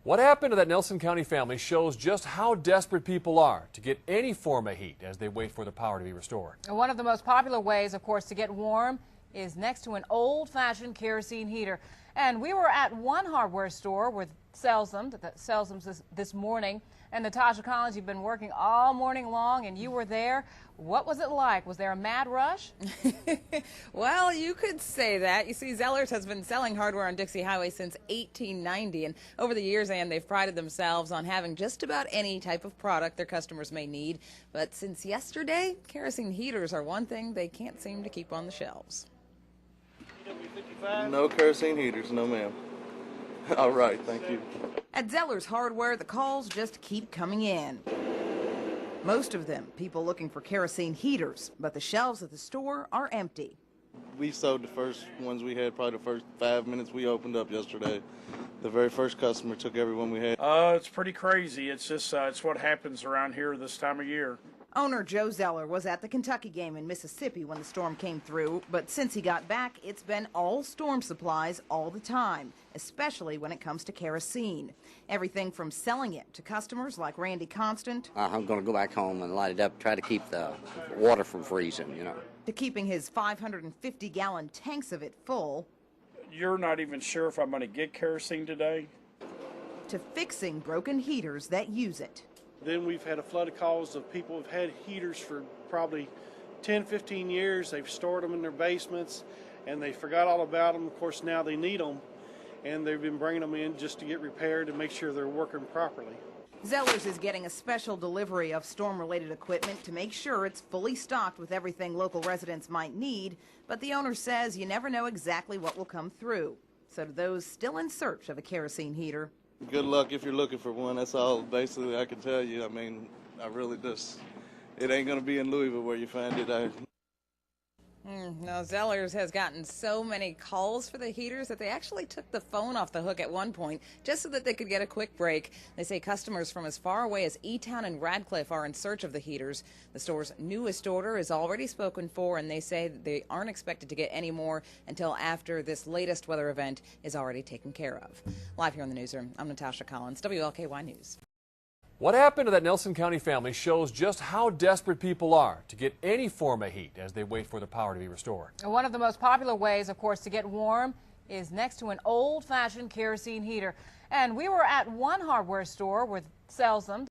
What happened to that Nelson County family shows just how desperate people are to get any form of heat as they wait for the power to be restored. One of the most popular ways, of course, to get warm is next to an old-fashioned kerosene heater. And we were at one hardware store that sells them this morning. And Natasha Collins, you've been working all morning long, and you were there. What was it like? Was there a mad rush? Well, you could say that. You see, Zellers has been selling hardware on Dixie Highway since 1890, and over the years, they've prided themselves on having just about any type of product their customers may need. But since yesterday, kerosene heaters are one thing they can't seem to keep on the shelves. No kerosene heaters, no ma'am. All right, thank you. At Zellers Hardware, the calls just keep coming in. Most of them people looking for kerosene heaters, but the shelves at the store are empty. We sold the first ones we had, probably the first 5 minutes we opened up yesterday. The very first customer took every one we had. It's pretty crazy. It's just it's what happens around here this time of year. Owner Joe Zeller was at the Kentucky game in Mississippi when the storm came through, but since he got back, it's been all storm supplies all the time, especially when it comes to kerosene. Everything from selling it to customers like Randy Constant. I'm going to go back home and light it up, try to keep the water from freezing, To keeping his 550-gallon tanks of it full. You're not even sure if I'm going to get kerosene today. To fixing broken heaters that use it. Then we've had a flood of calls of people who've had heaters for probably 10, 15 years. They've stored them in their basements and they forgot all about them. Of course, now they need them, and they've been bringing them in just to get repaired and make sure they're working properly. Zellers is getting a special delivery of storm-related equipment to make sure it's fully stocked with everything local residents might need, but the owner says you never know exactly what will come through. So to those still in search of a kerosene heater, Good luck if you're looking for one. That's all basically I can tell you. I mean, I really just, it ain't going to be in Louisville where you find it. Now, Zellers has gotten so many calls for the heaters that they actually took the phone off the hook at one point just so that they could get a quick break. They say customers from as far away as E-Town and Radcliffe are in search of the heaters. The store's newest order is already spoken for, and they say that they aren't expected to get any more until after this latest weather event is already taken care of. Live here in the newsroom, I'm Natasha Collins, WLKY News. What happened to that Nelson County family shows just how desperate people are to get any form of heat as they wait for the power to be restored. One of the most popular ways, of course, to get warm is next to an old-fashioned kerosene heater. And we were at one hardware store that sells them.